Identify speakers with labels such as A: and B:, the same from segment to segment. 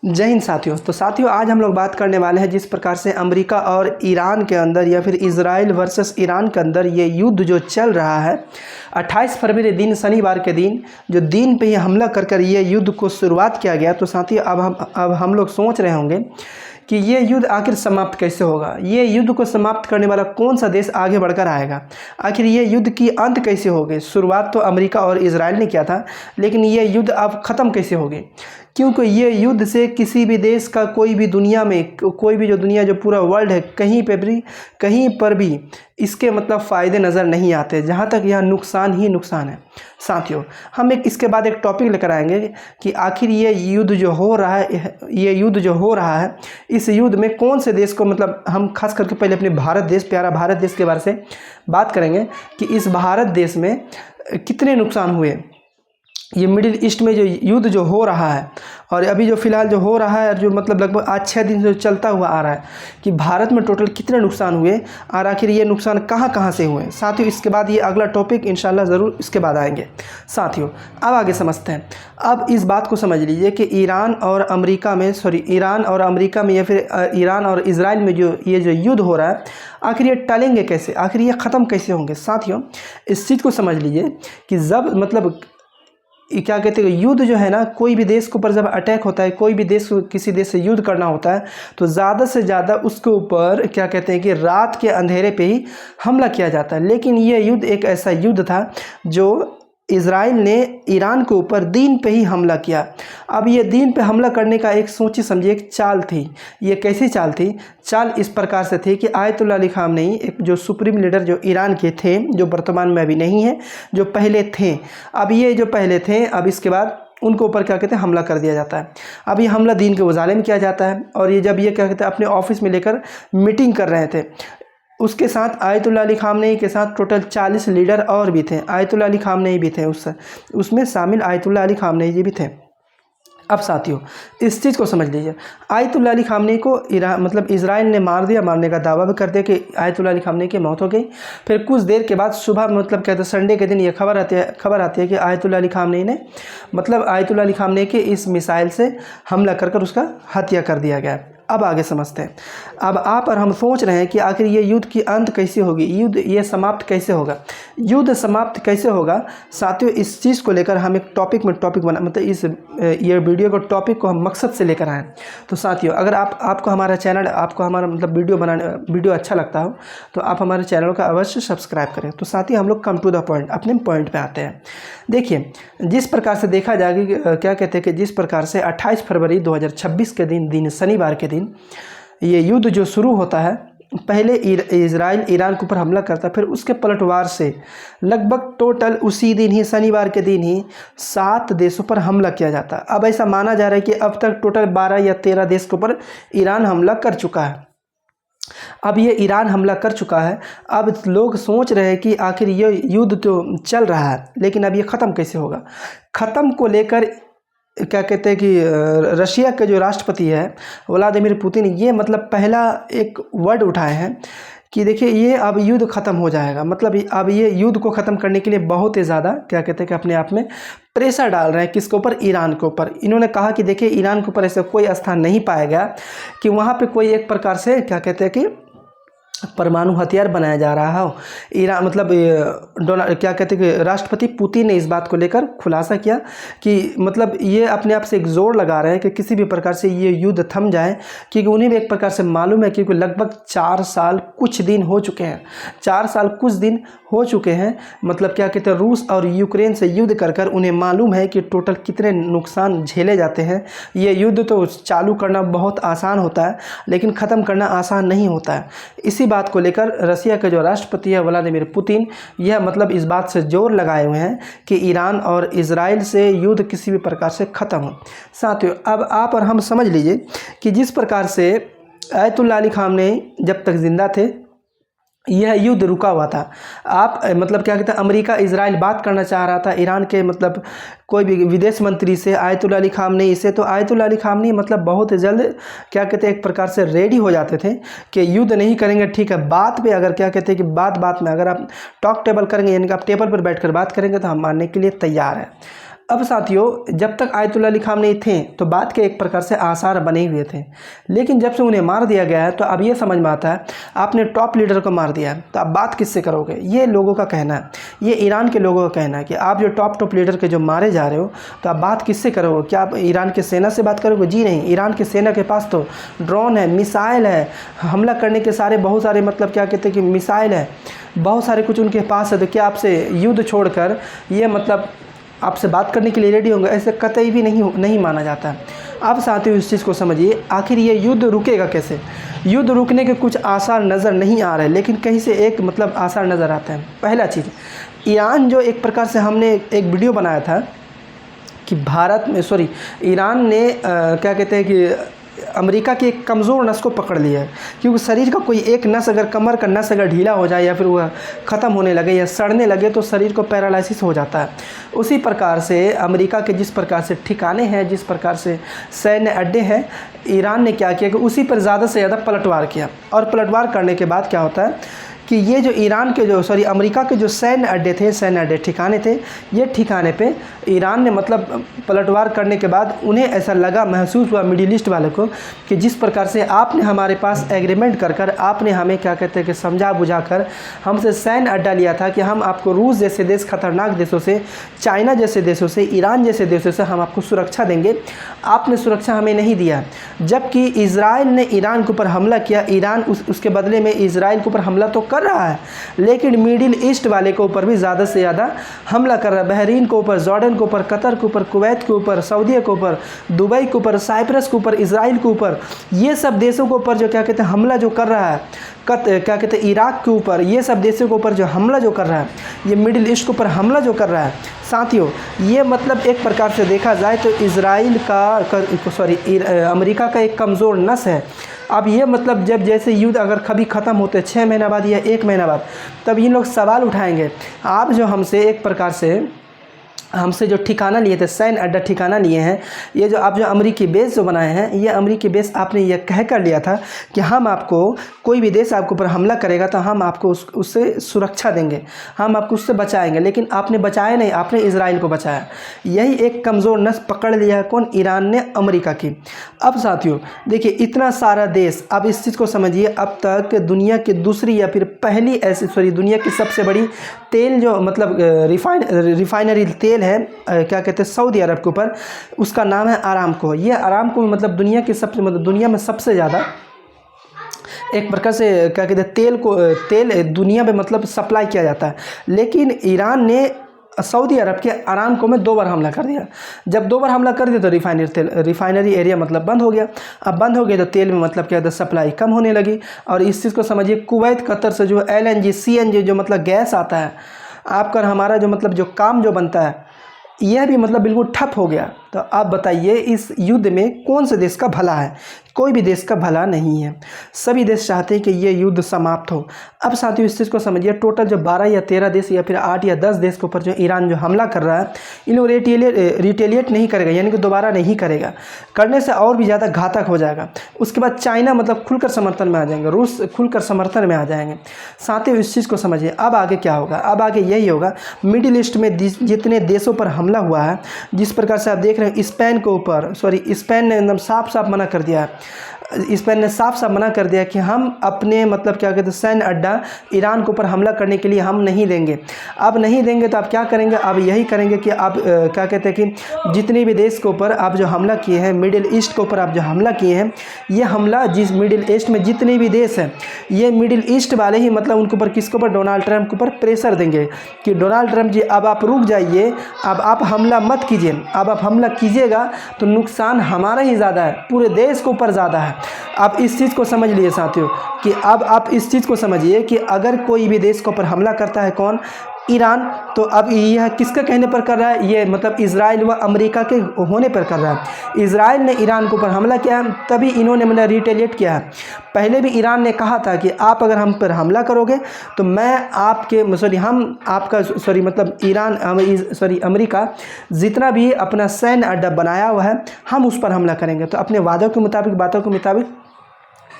A: जय हिंद साथियों। तो साथियों आज हम लोग बात करने वाले हैं जिस प्रकार से अमेरिका और ईरान के अंदर या फिर इजराइल वर्सेस ईरान के अंदर ये युद्ध जो चल रहा है, 28 फरवरी दिन शनिवार के दिन जो दिन पे ही हमला कर ये युद्ध को शुरुआत किया गया। तो साथियों अब हम लोग सोच रहे होंगे कि ये युद्ध आखिर समाप्त कैसे होगा, ये युद्ध को समाप्त करने वाला कौन सा देश आगे बढ़कर आएगा, आखिर ये युद्ध की अंत कैसे होगी। शुरुआत तो अमेरिका और इजराइल ने किया था, लेकिन ये युद्ध अब ख़त्म कैसे होगी, क्योंकि ये युद्ध से किसी भी देश का कोई भी दुनिया में कोई भी जो पूरा वर्ल्ड है कहीं पर भी इसके मतलब फ़ायदे नज़र नहीं आते, जहाँ तक यह नुकसान ही नुकसान है। साथियों हम इसके बाद एक टॉपिक लेकर आएंगे कि आखिर ये युद्ध जो हो रहा है इस युद्ध में कौन से देश को मतलब हम खास करके पहले अपने प्यारा भारत देश के बारे से बात करेंगे कि इस भारत देश में कितने नुकसान हुए। ये मिडिल ईस्ट में जो युद्ध जो हो रहा है और अभी जो फ़िलहाल जो हो रहा है, जो मतलब लगभग आज 6 दिन से चलता हुआ आ रहा है कि भारत में टोटल कितने नुकसान हुए और आखिर ये नुकसान कहाँ से हुए। साथियों इसके बाद ये अगला टॉपिक इंशाल्लाह ज़रूर इसके बाद आएंगे। साथियों अब आगे समझते हैं। अब इस बात को समझ लीजिए कि ईरान और अमेरिका में या फिर ईरान और इजराइल में जो युद्ध हो रहा है, आखिर ये टलेंगे कैसे, आखिर ये ख़त्म कैसे होंगे। साथियों इस चीज़ को समझ लीजिए कि जब मतलब क्या कहते हैं युद्ध जो है ना, कोई भी देश के ऊपर जब अटैक होता है, कोई भी देश को किसी देश से युद्ध करना होता है तो ज़्यादा से ज़्यादा उसके ऊपर क्या कहते हैं कि रात के अंधेरे पे ही हमला किया जाता है। लेकिन ये युद्ध एक ऐसा युद्ध था जो इजराइल ने ईरान के ऊपर दिन पे ही हमला किया। अब ये दिन पे हमला करने का एक सोची समझिए एक चाल थी। ये कैसी चाल थी? चाल इस प्रकार से थी कि आयतुल्लाह अली ख़ामेनी एक जो सुप्रीम लीडर जो ईरान के थे, जो वर्तमान में अभी नहीं है, जो पहले थे, अब ये जो पहले थे अब इसके बाद उनके ऊपर क्या कहते हैं हमला कर दिया जाता है। अब ये हमला दिन के उजाले में किया जाता है और ये जब ये क्या कहते हैं अपने ऑफिस में लेकर मीटिंग कर रहे थे, उसके साथ आयतुल्लाह अली ख़ामेनी के साथ टोटल 40 लीडर और भी थे। आयतुल्लाह अली ख़ामेनी भी थे, उसमें शामिल आयतुल्लाह अली ख़ामेनी जी भी थे। अब साथियों इस चीज़ को समझ लीजिए, आयतुल्लाह अली ख़ामेनी को इजराइल ने मार दिया, मारने का दावा भी कर दिया कि आयतुल्लाह अली ख़ामेनी की मौत हो गई। फिर कुछ देर के बाद सुबह कहते हैं संडे के दिन ये खबर आती है कि आयतुल्लाह अली ख़ामेनी ने के इस मिसाइल से हमला कर उसका हत्या कर दिया गया। अब आगे समझते हैं। अब आप और हम सोच रहे हैं कि आखिर ये युद्ध की अंत कैसे होगी, ये समाप्त कैसे होगा, युद्ध समाप्त कैसे होगा। साथियों इस चीज़ को लेकर हम एक टॉपिक बना ये वीडियो को टॉपिक को हम मकसद से लेकर आए। तो साथियों अगर आपको हमारा चैनल हमारा वीडियो अच्छा लगता हो तो आप हमारे चैनल का अवश्य सब्सक्राइब करें। तो साथियों हम लोग कम टू द पॉइंट अपने पॉइंट पे आते हैं। देखिए जिस प्रकार से देखा जाए कि क्या कहते हैं कि जिस प्रकार से 28 फरवरी 2026 के दिन शनिवार के दिन ये युद्ध जो शुरू होता है, पहले इजराइल ईरान के ऊपर हमला करता है, फिर उसके पलटवार से लगभग टोटल उसी दिन ही शनिवार के दिन ही 7 देशों पर हमला किया जाता है। अब ऐसा माना जा रहा है कि अब तक टोटल 12 या 13 देश के ऊपर ईरान हमला कर चुका है। अब ये ईरान हमला कर चुका है। अब लोग सोच रहे हैं कि आखिर ये युद्ध तो चल रहा है, लेकिन अब ये ख़त्म कैसे होगा। ख़त्म को लेकर क्या कहते हैं कि रशिया के जो राष्ट्रपति है व्लादिमीर पुतिन, ये मतलब पहला एक वर्ड उठाए हैं कि देखिए ये अब युद्ध ख़त्म हो जाएगा। मतलब अब ये युद्ध को ख़त्म करने के लिए बहुत ही ज़्यादा क्या कहते हैं कि अपने आप में प्रेशर डाल रहे हैं। किसके ऊपर? ईरान के ऊपर। इन्होंने कहा कि देखिए ईरान के ऊपर ऐसा कोई स्थान नहीं पाया गया कि वहाँ पे कोई एक प्रकार से क्या कहते हैं कि परमाणु हथियार बनाया जा रहा हो। ईरान क्या कहते हैं कि राष्ट्रपति पुतिन ने इस बात को लेकर खुलासा किया कि मतलब ये अपने आप से एक जोर लगा रहे हैं कि किसी भी प्रकार से ये युद्ध थम जाए, क्योंकि उन्हें भी एक प्रकार से मालूम है क्योंकि लगभग 4 साल कुछ दिन हो चुके हैं। 4 साल कुछ दिन हो चुके हैं। मतलब क्या कहते हैं रूस और यूक्रेन से युद्ध कर उन्हें मालूम है कि टोटल कितने नुकसान झेले जाते हैं। ये युद्ध तो चालू करना बहुत आसान होता है, लेकिन ख़त्म करना आसान नहीं होता है। इसी बात को लेकर रशिया के जो राष्ट्रपति है व्लादिमीर पुतिन, यह मतलब इस बात से जोर लगाए हुए हैं कि ईरान और इजराइल से युद्ध किसी भी प्रकार से ख़त्म हो। साथियों अब आप और हम समझ लीजिए कि जिस प्रकार से आयतुल्लाह अली ख़ामेनी जब तक ज़िंदा थे यह युद्ध रुका हुआ था। आप मतलब क्या कहते हैं अमेरिका इजराइल बात करना चाह रहा था ईरान के मतलब कोई भी विदेश मंत्री से, आयतुल्लाह अली ख़ामेनी से, तो आयतुल्लाह अली ख़ामेनी मतलब बहुत जल्द क्या कहते हैं एक प्रकार से रेडी हो जाते थे कि युद्ध नहीं करेंगे, ठीक है, बात पे अगर क्या कहते हैं कि बात में अगर आप टॉक टेबल करेंगे यानी कि आप टेबल पर बैठकर बात करेंगे तो हम मानने के लिए तैयार हैं। अब साथियों, जब तक आयतुल्लाह अली खामनेई थे तो बात के एक प्रकार से आसार बने हुए थे, लेकिन जब से उन्हें मार दिया गया है तो अब ये समझ में आता है आपने टॉप लीडर को मार दिया है तो अब बात किससे करोगे। ये लोगों का कहना है, ये ईरान के लोगों का कहना है कि आप जो टॉप लीडर के जो मारे जा रहे हो तो आप बात किससे करोगे। क्या आप ईरान के सेना से बात करोगे? जी नहीं, ईरान के सेना के पास तो ड्रोन है, मिसाइल है, हमला करने के सारे बहुत सारे मतलब क्या कहते हैं कि मिसाइल है, बहुत सारे कुछ उनके पास है। तो क्या आपसे युद्ध छोड़कर ये मतलब आपसे बात करने के लिए रेडी होंगे? ऐसे कतई भी नहीं माना जाता है। अब साथियों इस चीज़ को समझिए, आखिर ये युद्ध रुकेगा कैसे। युद्ध रुकने के कुछ आसार नज़र नहीं आ रहे, लेकिन कहीं से एक मतलब आसार नज़र आता है। पहला चीज़, ईरान जो एक प्रकार से हमने एक वीडियो बनाया था कि ईरान ने क्या कहते हैं कि अमेरिका की एक कमज़ोर नस को पकड़ लिया है, क्योंकि शरीर का कोई एक नस अगर कमर का नस अगर ढीला हो जाए या फिर वह ख़त्म होने लगे या सड़ने लगे तो शरीर को पैरालिसिस हो जाता है। उसी प्रकार से अमेरिका के जिस प्रकार से ठिकाने हैं, जिस प्रकार से सैन्य अड्डे हैं, ईरान ने क्या किया कि उसी पर ज़्यादा से ज़्यादा पलटवार किया। और पलटवार करने के बाद क्या होता है कि ये जो ईरान के अमेरिका के जो सैन्य अड्डे थे, सैन्य अड्डे ठिकाने थे, ये ठिकाने पे ईरान ने मतलब पलटवार करने के बाद उन्हें ऐसा लगा, महसूस हुआ मिडिल ईस्ट वाले को कि जिस प्रकार से आपने हमारे पास एग्रीमेंट कर आपने हमें क्या कहते हैं कि समझा बुझा कर हमसे सैन्य अड्डा लिया था कि हम आपको रूस जैसे देश, खतरनाक देशों से, चाइना जैसे देशों से, ईरान जैसे देशों से हम आपको सुरक्षा देंगे, आपने सुरक्षा हमें नहीं दिया। जबकि इजराइल ने ईरान के ऊपर हमला किया, ईरान उसके बदले में इजराइल के ऊपर हमला तो कर रहा है, लेकिन मिडिल ईस्ट वाले के ऊपर भी ज़्यादा से ज़्यादा हमला कर रहा है। बहरीन के ऊपर, जॉर्डन के ऊपर, कतर के ऊपर, कुवैत के ऊपर, सऊदी के ऊपर, दुबई के ऊपर, साइप्रस के ऊपर, इजराइल के ऊपर, ये सब देशों के ऊपर जो क्या कहते हैं हमला जो कर रहा है, क्या कहते हैं इराक के ऊपर, ये सब देशों के ऊपर जो हमला जो कर रहा है, ये मिडिल ईस्ट के ऊपर हमला जो कर रहा है साथियों, ये मतलब एक प्रकार से देखा जाए तो इजराइल का अमेरिका का एक कमज़ोर नस है। अब ये मतलब जब जैसे युद्ध अगर कभी ख़त्म होते 6 महीना बाद या 1 महीना बाद, तब ये लोग सवाल उठाएंगे, आप जो हमसे एक प्रकार से हमसे जो ठिकाना लिए थे, सैन्य अड्डा ठिकाना लिए हैं, ये जो आप जो अमेरिकी बेस जो बनाए हैं, ये अमेरिकी बेस आपने ये कह कर लिया था कि हम आपको, कोई भी देश आपके ऊपर हमला करेगा तो हम आपको उससे सुरक्षा देंगे, हम आपको उससे बचाएंगे, लेकिन आपने बचाया नहीं, आपने इजराइल को बचाया। यही एक कमज़ोर नस पकड़ लिया है कौन? ईरान ने अमेरिका की। अब साथियों देखिए, इतना सारा देश, अब इस चीज़ को समझिए, अब तक दुनिया की दूसरी या फिर पहली ऐसी दुनिया की सबसे बड़ी तेल जो मतलब रिफाइनरी तेल है, क्या कहते हैं सऊदी अरब के ऊपर, उसका नाम है आरामको। ये आरामको मतलब दुनिया में सबसे ज़्यादा एक प्रकार से क्या कहते हैं तेल दुनिया में मतलब सप्लाई किया जाता है। लेकिन ईरान ने सऊदी अरब के आरामको में 2 बार हमला कर दिया। जब 2 बार हमला कर दिया तो रिफाइनरी एरिया मतलब बंद हो गया। अब बंद हो गया तो तेल में मतलब क्या सप्लाई कम होने लगी। और इस चीज़ को समझिए, कुवैत कतर से जो LNG CNG जो मतलब गैस आता है आपका, हमारा जो मतलब जो काम जो बनता है, यह भी मतलब बिल्कुल ठप हो गया। तो आप बताइए इस युद्ध में कौन से देश का भला है? कोई भी देश का भला नहीं है। सभी देश चाहते हैं कि ये युद्ध समाप्त हो। अब साथियों इस चीज़ को समझिए, टोटल जो 12 या 13 देश या फिर 8 या 10 देश के ऊपर जो ईरान जो हमला कर रहा है, इन लोग रिटेलिएट नहीं करेगा, यानी कि दोबारा नहीं करेगा। करने से और भी ज़्यादा घातक हो जाएगा। उसके बाद चाइना मतलब खुलकर समर्थन में आ जाएंगे, रूस खुलकर समर्थन में आ जाएंगे। साथियों इस चीज़ को समझिए, अब आगे क्या होगा? अब आगे यही होगा, मिडिल ईस्ट में जितने देशों पर हमला हुआ है, जिस प्रकार से आप देख रहे हैं स्पेन के ऊपर, स्पेन ने एकदम साफ मना कर दिया है। स्पेन ने साफ मना कर दिया कि हम अपने मतलब क्या कहते हैं सैन्य अड्डा ईरान के ऊपर हमला करने के लिए हम नहीं देंगे। अब नहीं देंगे तो आप क्या करेंगे? अब यही करेंगे कि आप क्या कहते हैं कि जितने भी देश के ऊपर आप जो हमला किए हैं, मिडिल ईस्ट के ऊपर आप जो हमला किए हैं, ये हमला जिस मिडिल ईस्ट में जितने भी देश हैं, ये मिडिल ईस्ट वाले ही मतलब उनके ऊपर, किसके ऊपर? डोनाल्ड ट्रंप के ऊपर प्रेशर देंगे कि डोनाल्ड ट्रंप जी अब आप रुक जाइए, अब आप हमला मत कीजिए। अब आप हमला कीजिएगा तो नुकसान हमारा ही ज़्यादा है, पूरे देश के ऊपर ज़्यादा है। आप इस चीज़ को समझ लिए साथियों कि अब आप इस चीज़ को समझिए कि अगर कोई भी देश के ऊपर हमला करता है कौन? ईरान। तो अब यह किसके कहने पर कर रहा है? ये मतलब इजराइल व अमेरिका के होने पर कर रहा है। इजराइल ने ईरान के ऊपर हमला किया है, तभी इन्होंने मतलब रिटेलिएट किया है। पहले भी ईरान ने कहा था कि आप अगर हम पर हमला करोगे तो मैं आपके अमेरिका जितना भी अपना सैन्य अड्डा बनाया हुआ है, हम उस पर हमला करेंगे। तो अपने वादों के मुताबिक, बातों के मुताबिक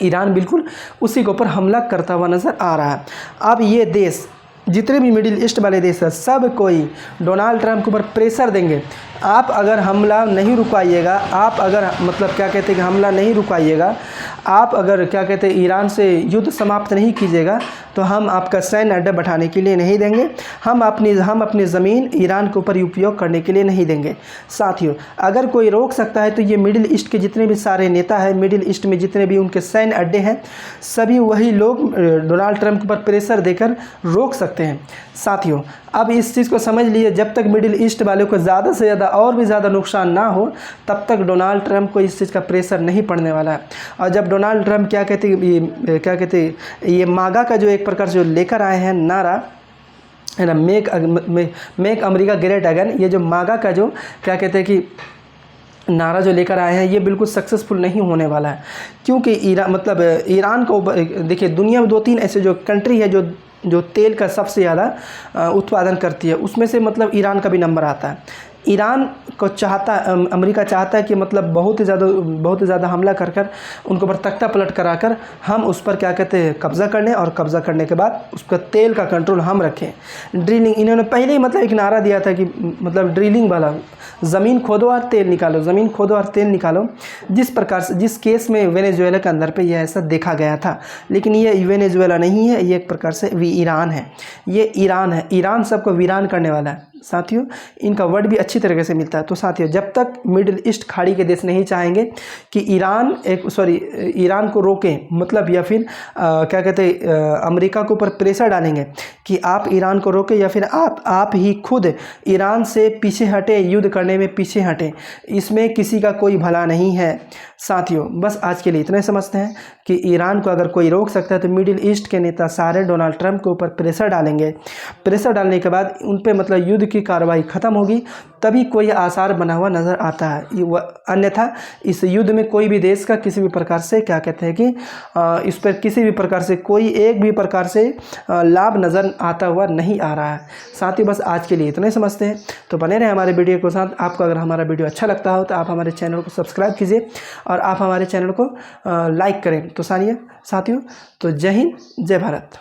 A: ईरान बिल्कुल उसी के ऊपर हमला करता हुआ नज़र आ रहा है। अब ये देश जितने भी मिडिल ईस्ट वाले देश हैं सब कोई डोनाल्ड ट्रंप के ऊपर प्रेशर देंगे। आप अगर हमला नहीं रुकवाइएगा, आप अगर मतलब क्या कहते हैं कि हमला नहीं रुकवाइएगा, आप अगर क्या कहते हैं ईरान से युद्ध समाप्त नहीं कीजिएगा, तो हम आपका सैन्य अड्डा बैठाने के लिए नहीं देंगे, हम अपनी ज़मीन ईरान के ऊपर उपयोग करने के लिए नहीं देंगे। साथियों, अगर कोई रोक सकता है तो ये मिडिल ईस्ट के जितने भी सारे नेता हैं, मिडिल ईस्ट में जितने भी उनके सैन्य अड्डे हैं, सभी वही लोग डोनाल्ड ट्रंप के ऊपर प्रेशर देकर रोक सकते हैं। साथियों, अब इस चीज़ को समझ लिए, जब तक मिडिल ईस्ट वालों को ज़्यादा से ज़्यादा और भी ज़्यादा नुकसान ना हो, तब तक डोनाल्ड ट्रंप को इस चीज़ का प्रेशर नहीं पड़ने वाला है। और जब डोनाल्ड ट्रंप क्या कहते ये मागा का जो एक प्रकार से जो लेकर आए हैं नारा है ना, मेक अमेरिका ग्रेट अगेन, ये जो मागा का जो क्या कहते हैं कि नारा जो लेकर आए हैं, ये बिल्कुल सक्सेसफुल नहीं होने वाला है। क्योंकि ईरान को देखिए, दुनिया में 2-3 ऐसे जो कंट्री है जो तेल का सबसे ज़्यादा उत्पादन करती है, उसमें से मतलब ईरान का भी नंबर आता है। ईरान को अमेरिका चाहता है कि मतलब बहुत ही ज़्यादा हमला कर उनके ऊपर तख्ता पलट कराकर हम उस पर क्या कहते हैं कब्ज़ा कर लें, और कब्ज़ा करने के बाद उसका तेल का कंट्रोल हम रखें। ड्रिलिंग, इन्होंने पहले ही मतलब एक नारा दिया था कि मतलब ड्रिलिंग वाला, ज़मीन खोदो और तेल निकालो, ज़मीन खोदो और तेल निकालो। जिस प्रकार से जिस केस में वेनेजुएला के अंदर पे यह ऐसा देखा गया था, लेकिन ये वेनेजुएला नहीं है, ये एक प्रकार से ईरान है, ये ईरान है। ईरान सबको वीरान करने वाला है। साथियों, इनका वर्ड भी अच्छी तरीके से मिलता है। तो साथियों, जब तक मिडिल ईस्ट खाड़ी के देश नहीं चाहेंगे कि ईरान को रोकें, मतलब या फिर क्या कहते हैं अमेरिका के ऊपर प्रेशर डालेंगे कि आप ईरान को रोकें, या फिर आप ही खुद ईरान से पीछे हटें, युद्ध करने में पीछे हटें, इसमें किसी का कोई भला नहीं है। साथियों, बस आज के लिए इतना ही समझते हैं कि ईरान को अगर कोई रोक सकता है तो मिडिल ईस्ट के नेता सारे डोनाल्ड ट्रंप के ऊपर प्रेशर डालेंगे। प्रेशर डालने के बाद उन पे मतलब युद्ध की कार्रवाई ख़त्म होगी, तभी कोई आसार बना हुआ नज़र आता है। अन्यथा इस युद्ध में कोई भी देश का किसी भी प्रकार से क्या कहते हैं कि इस पर किसी भी प्रकार से कोई एक भी प्रकार से लाभ नज़र आता हुआ नहीं आ रहा है। साथ ही बस आज के लिए इतना ही समझते हैं। तो बने रहे हमारे वीडियो के साथ। आपको अगर हमारा वीडियो अच्छा लगता हो तो आप हमारे चैनल को सब्सक्राइब कीजिए और आप हमारे चैनल को लाइक करें। तो साथियों, तो जय हिंद, जय भारत।